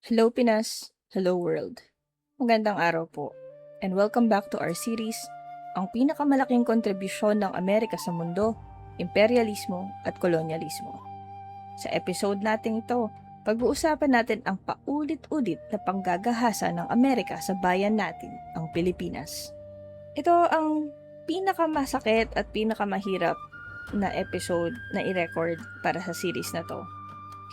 Hello Pinas, hello world. Magandang araw po. And welcome back to our series, ang pinakamalaking kontribusyon ng Amerika sa mundo, imperialismo at kolonyalismo. Sa episode natin ito, pag-uusapan natin ang paulit-ulit na panggagahasa ng Amerika sa bayan natin, ang Pilipinas. Ito ang pinakamasakit at pinakamahirap na episode na i-record para sa series na to.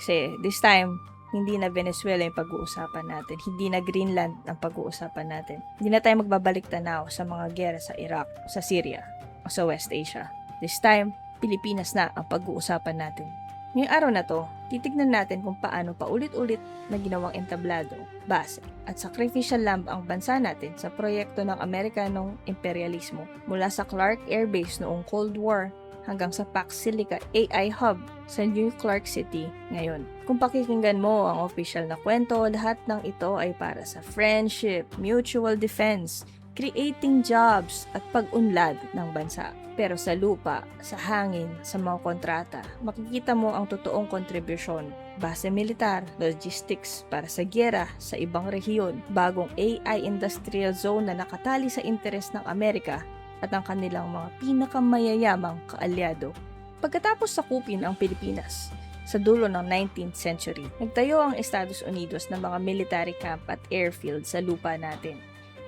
Kasi this time, hindi na Venezuela yung pag-uusapan natin. Hindi na Greenland ang pag-uusapan natin. Hindi na tayo magbabalik tanaw sa mga gera sa Iraq, sa Syria, o sa West Asia. This time, Pilipinas na ang pag-uusapan natin. Ngayong araw na to, titignan natin kung paano paulit-ulit na ginawang entablado, base, at sacrificial lamb ang bansa natin sa proyekto ng Amerikanong imperialismo mula sa Clark Air Base noong Cold War hanggang sa Pax Silica AI Hub sa New Clark City ngayon. Kung pakikinggan mo ang official na kwento, lahat ng ito ay para sa friendship, mutual defense, creating jobs at pag-unlad ng bansa. Pero sa lupa, sa hangin, sa mga kontrata, makikita mo ang totoong kontribusyon. Base militar, logistics para sa gyera sa ibang rehiyon, bagong AI industrial zone na nakatali sa interes ng Amerika at ang kanilang mga pinakamayayamang kaalyado. Pagkatapos sakupin ang Pilipinas, sa dulo ng 19th century, nagtayo ang Estados Unidos ng mga military camp at airfield sa lupa natin.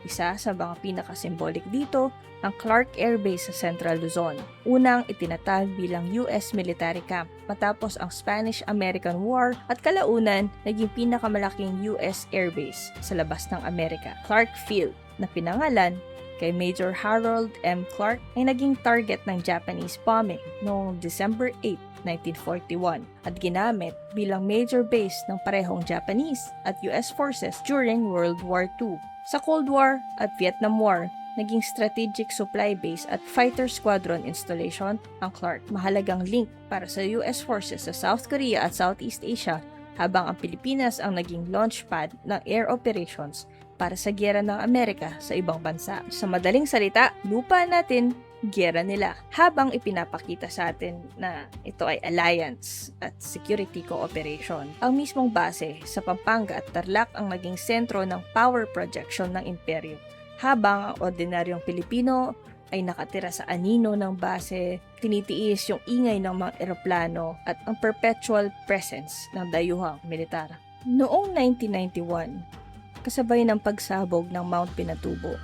Isa sa mga pinaka-symbolic dito, ang Clark Air Base sa Central Luzon. Unang itinatag bilang US military camp matapos ang Spanish-American War at kalaunan naging pinakamalaking US Air Base sa labas ng Amerika. Clark Field na pinangalan kay Major Harold M. Clark ay naging target ng Japanese bombing noong December 8, 1941 at ginamit bilang major base ng parehong Japanese at US forces during World War II. Sa Cold War at Vietnam War, naging strategic supply base at fighter squadron installation ang Clark. Mahalagang link para sa US forces sa South Korea at Southeast Asia habang ang Pilipinas ang naging launchpad ng air operations para sa gyera ng Amerika sa ibang bansa. Sa madaling salita, lupa natin, gyera nila. Habang ipinapakita sa atin na ito ay alliance at security cooperation, ang mismong base sa Pampanga at Tarlac ang naging sentro ng power projection ng imperyo. Habang ang ordinaryong Pilipino ay nakatira sa anino ng base, tinitiis yung ingay ng mga eroplano at ang perpetual presence ng dayuhang militar. Noong 1991, kasabay ng pagsabog ng Mount Pinatubo,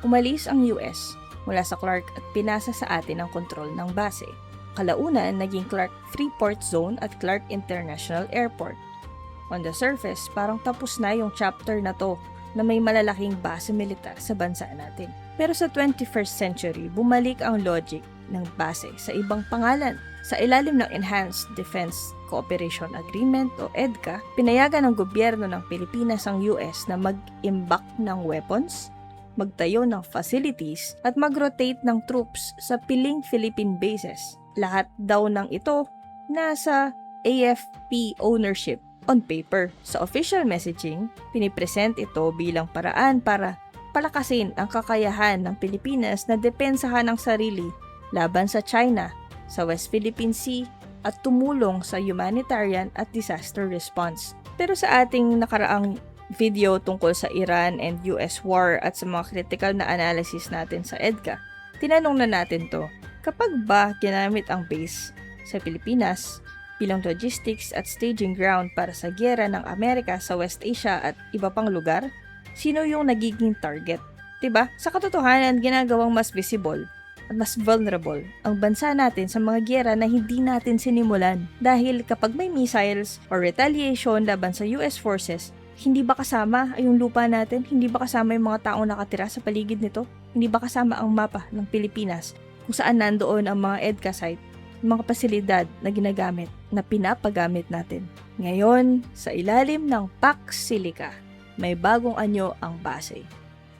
umalis ang US mula sa Clark at pinasa sa atin ang kontrol ng base. Kalaunan, naging Clark Freeport Zone at Clark International Airport. On the surface, parang tapos na yung chapter na to na may malalaking base militar sa bansa natin. Pero sa 21st century, bumalik ang logic ng base sa ibang pangalan. Sa ilalim ng Enhanced Defense Cooperation Agreement o EDCA, pinayagan ng gobyerno ng Pilipinas ang US na mag-imbak ng weapons, magtayo ng facilities, at mag-rotate ng troops sa piling Philippine bases. Lahat daw ng ito nasa AFP ownership on paper. Sa official messaging, pinipresent ito bilang paraan para palakasin ang kakayahan ng Pilipinas na depensahan ang sarili laban sa China, sa West Philippine Sea, at tumulong sa humanitarian at disaster response. Pero sa ating nakaraang video tungkol sa Iran and US war at sa mga critical na analysis natin sa EDCA, tinanong na natin to, kapag ba ginamit ang base sa Pilipinas bilang logistics at staging ground para sa gyera ng Amerika sa West Asia at iba pang lugar, sino yung nagiging target? Diba? Sa katotohanan, ginagawang mas visible at mas vulnerable ang bansa natin sa mga gyera na hindi natin sinimulan. Dahil kapag may missiles or retaliation laban sa US forces, hindi ba kasama yung lupa natin? Hindi ba kasama yung mga taong nakatira sa paligid nito? Hindi ba kasama ang mapa ng Pilipinas kung saan nandoon ang mga EDCA site, mga pasilidad na ginagamit, na pinapagamit natin? Ngayon, sa ilalim ng Pax Silica, may bagong anyo ang base.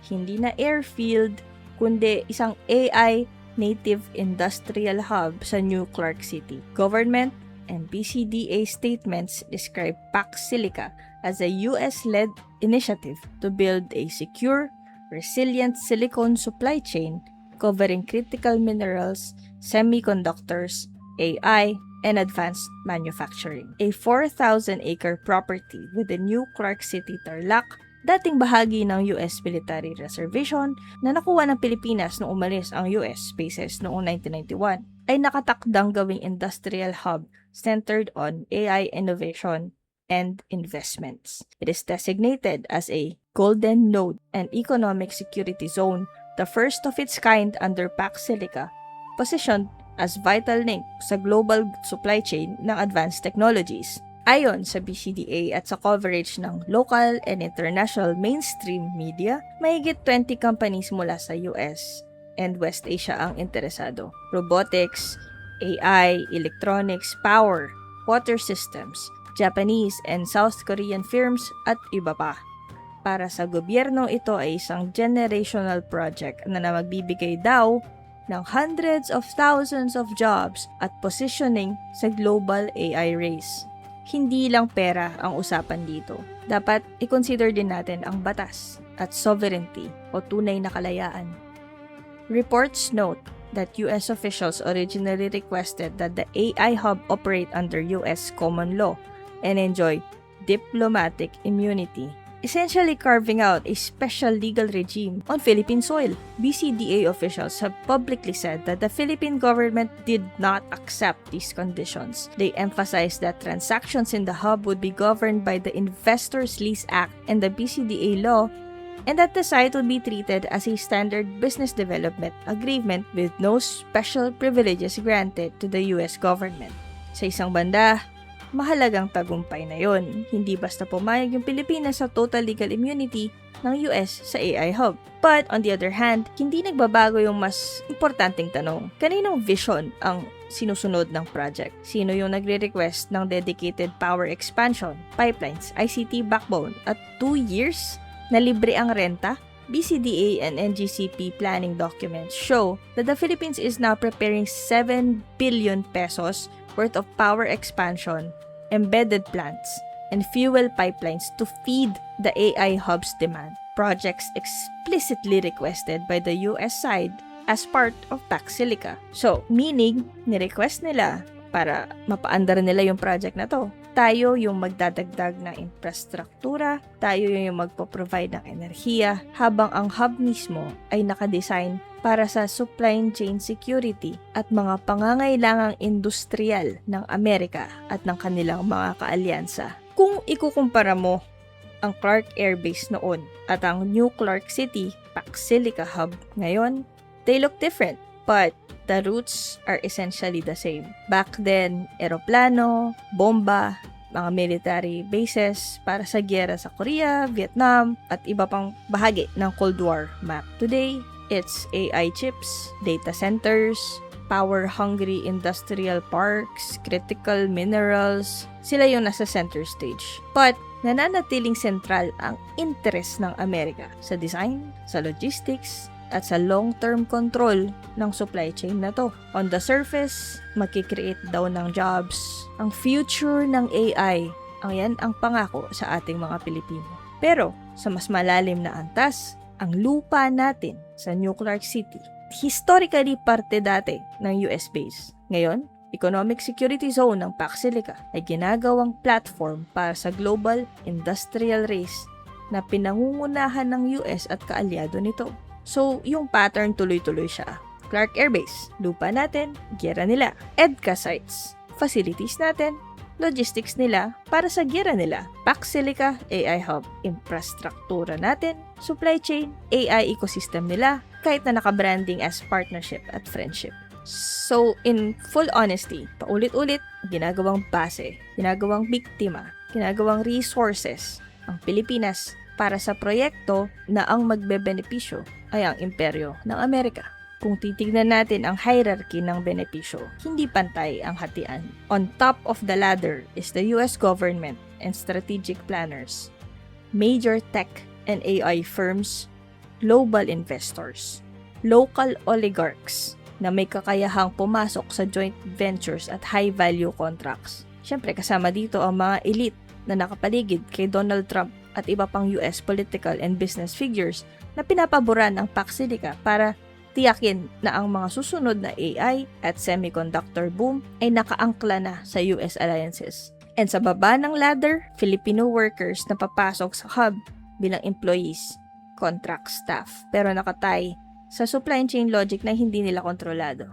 Hindi na airfield, kundi isang AI native industrial hub sa New Clark City. Government and PCDA statements describe Pax Silica as a US-led initiative to build a secure, resilient silicon supply chain covering critical minerals, semiconductors, AI, and advanced manufacturing. A 4,000-acre property within New Clark City, Tarlac, dating bahagi ng US Military Reservation na nakuha ng Pilipinas nung umalis ang US bases noong 1991, ay nakatakdang gawing industrial hub centered on AI innovation and investments. It is designated as a Golden Node and Economic Security Zone, the first of its kind under Pax Silica, positioned as vital link sa global supply chain ng advanced technologies. Ayon sa BCDA at sa coverage ng local and international mainstream media, mahigit 20 companies mula sa US and West Asia ang interesado. Robotics, AI, electronics, power, water systems, Japanese and South Korean firms at iba pa. Para sa gobyerno, ito ay isang generational project na magbibigay daw ng hundreds of thousands of jobs at positioning sa global AI race. Hindi lang pera ang usapan dito. Dapat i-consider din natin ang batas at sovereignty o tunay na kalayaan. Reports note that US officials originally requested that the AI hub operate under US common law and enjoy diplomatic immunity, essentially carving out a special legal regime on Philippine soil. BCDA officials have publicly said that the Philippine government did not accept these conditions. They emphasized that transactions in the hub would be governed by the Investors Lease Act and the BCDA law, and that the site would be treated as a standard business development agreement with no special privileges granted to the US government. Sa isang banda, mahalagang tagumpay na yon. Hindi basta pumayag yung Pilipinas sa total legal immunity ng US sa AI hub. But on the other hand, hindi nagbabago yung mas importanteng tanong. Kaninong vision ang sinusunod ng project? Sino yung nagre-request ng dedicated power expansion, pipelines, ICT backbone at 2 years na libre ang renta? BCDA and NGCP planning documents show that the Philippines is now preparing 7 billion pesos worth of power expansion, embedded plants, and fuel pipelines to feed the AI hub's demand. Projects explicitly requested by the US side as part of Pax Silica. So, meaning, ni-request nila para mapaandar nila yung project na to. Tayo yung magdadagdag ng infrastruktura, tayo yung magpo-provide ng enerhiya, habang ang hub mismo ay nakadesign para sa supply chain security at mga pangangailangang industrial ng Amerika at ng kanilang mga kaalyansa. Kung ikukumpara mo ang Clark Air Base noon at ang New Clark City Pax Silica Hub ngayon, they look different, but the roots are essentially the same. Back then, eroplano, bomba, mga military bases para sa giyera sa Korea, Vietnam, at iba pang bahagi ng Cold War map. Today, it's AI chips, data centers, power-hungry industrial parks, critical minerals. Sila yung nasa center stage. But, nananatiling sentral ang interest ng Amerika sa design, sa logistics, at sa long-term control ng supply chain na to. On the surface, makikreate daw ng jobs. Ang future ng AI, yan ang pangako sa ating mga Pilipino. Pero, sa mas malalim na antas, ang lupa natin sa New Clark City, historically parte dati ng US base. Ngayon, Economic Security Zone ng Pax Silica ay ginagawang platform para sa global industrial race na pinangungunahan ng US at kaalyado nito. So, yung pattern tuloy-tuloy siya. Clark Air Base, lupa natin, giyera nila. EDCA sites, facilities natin, logistics nila para sa giyera nila. Pax Silica, AI Hub, infrastruktura natin, supply chain, AI ecosystem nila, kahit na nakabranding as partnership at friendship. So, in full honesty, paulit-ulit, ginagawang base, ginagawang biktima, ginagawang resources ang Pilipinas para sa proyekto na ang magbebenepisyo ay ang imperyo ng Amerika. Kung titignan natin ang hierarchy ng benepisyo, hindi pantay ang hatian. On top of the ladder is the US government and strategic planners, major tech and AI firms, global investors, local oligarchs na may kakayahang pumasok sa joint ventures at high-value contracts. Siyempre, kasama dito ang mga elite na nakapaligid kay Donald Trump at iba pang US political and business figures na pinapaboran ng Pax Silica para tiyakin na ang mga susunod na AI at semiconductor boom ay nakaangkla na sa US alliances. And sa baba ng ladder, Filipino workers na papasok sa hub bilang employees, contract staff, pero nakatay sa supply chain logic na hindi nila kontrolado.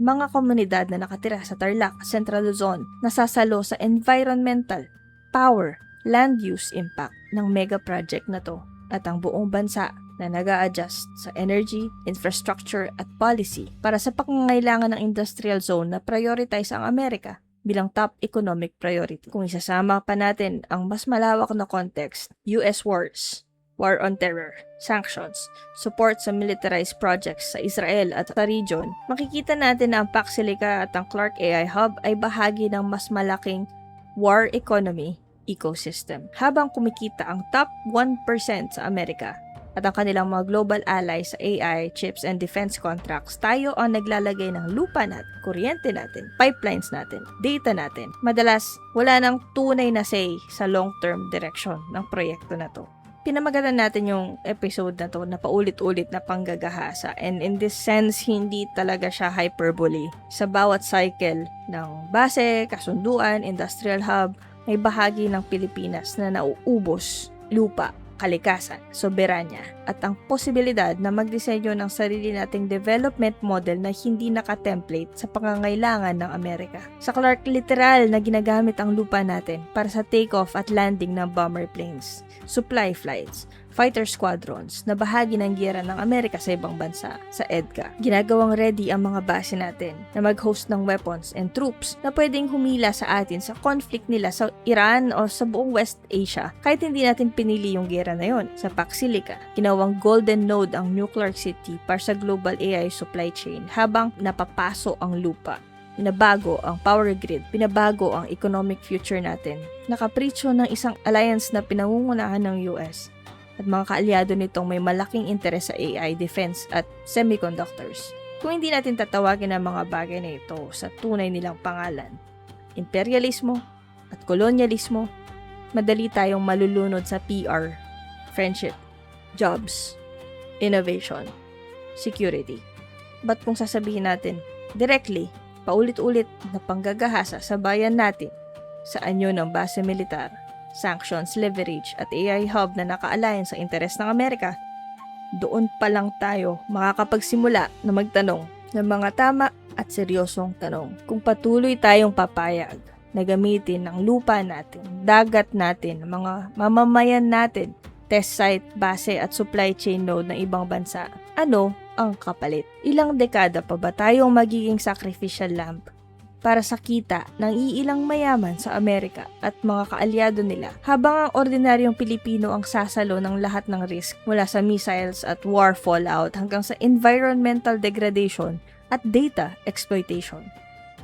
Mga komunidad na nakatira sa Tarlac, Central Luzon, nasasalo sa environmental, power, land use impact ng mega project na to at ang buong bansa na nag-a-adjust sa energy, infrastructure at policy para sa pangangailangan ng industrial zone na prioritize ang Amerika bilang top economic priority. Kung isasama pa natin ang mas malawak na context, US wars, war on terror, sanctions, support sa militarized projects sa Israel at sa region, makikita natin na ang Paxilica at ang Clark AI Hub ay bahagi ng mas malaking war economy ecosystem. Habang kumikita ang top 1% sa Amerika at ang kanilang mga global allies sa AI, chips, and defense contracts, tayo ang naglalagay ng lupa natin, kuryente natin, pipelines natin, data natin. Madalas, wala nang tunay na say sa long-term direction ng proyekto na to. Pinamagatan natin yung episode na to na paulit-ulit na panggagahasa, and in this sense, hindi talaga siya hyperbole. Sa bawat cycle ng base, kasunduan, industrial hub, may bahagi ng Pilipinas na nauubos, lupa, kalikasan, soberanya, at ang posibilidad na magdisenyo ng sarili nating development model na hindi naka-template sa pangangailangan ng Amerika. Sa Clark, literal na ginagamit ang lupa natin para sa takeoff at landing ng bomber planes, supply flights, fighter squadrons na bahagi ng giyera ng Amerika sa ibang bansa. Sa EDCA, ginagawang ready ang mga base natin na mag-host ng weapons and troops na pwedeng humila sa atin sa conflict nila sa Iran o sa buong West Asia kahit hindi natin pinili yung giyera na yon. Sa Paxilica, ginawang golden node ang New Clark City para sa global AI supply chain habang napapaso ang lupa. Binabago ang power grid, binabago ang economic future natin. Nakapritsyo ng isang alliance na pinangungunahan ng US at mga kaalyado nitong may malaking interes sa AI, defense at semiconductors. Kung hindi natin tatawagin ang mga bagay na ito sa tunay nilang pangalan, imperialismo at kolonyalismo, madali tayong malulunod sa PR, friendship, jobs, innovation, security. But kung sasabihin natin directly, paulit-ulit na panggagahasa sa bayan natin sa anyo ng base militar, sanctions, leverage at AI hub na naka-align sa interes ng Amerika, doon pa lang tayo makakapagsimula na magtanong ng mga tama at seryosong tanong. Kung patuloy tayong papayag na gamitin ang lupa natin, dagat natin, mga mamamayan natin, test site, base at supply chain node ng ibang bansa, ano ang kapalit? Ilang dekada pa ba tayong magiging sacrificial lamb para sa kita ng iilang mayaman sa Amerika at mga kaalyado nila, habang ang ordinaryong Pilipino ang sasalo ng lahat ng risk mula sa missiles at war fallout hanggang sa environmental degradation at data exploitation?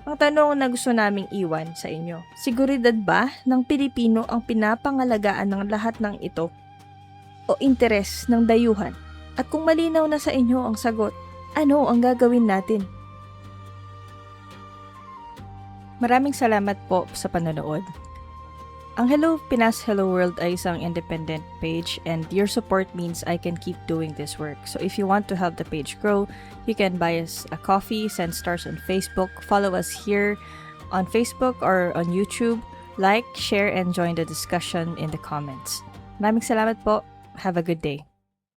Ang tanong na gusto naming iwan sa inyo, seguridad ba ng Pilipino ang pinapangalagaan ng lahat ng ito o interes ng dayuhan? At kung malinaw na sa inyo ang sagot, ano ang gagawin natin? Maraming salamat po sa panonood. Ang Hello Pinas, Hello World ay isang independent page and your support means I can keep doing this work. So if you want to help the page grow, you can buy us a coffee, send stars on Facebook, follow us here on Facebook or on YouTube, like, share, and join the discussion in the comments. Maraming salamat po. Have a good day.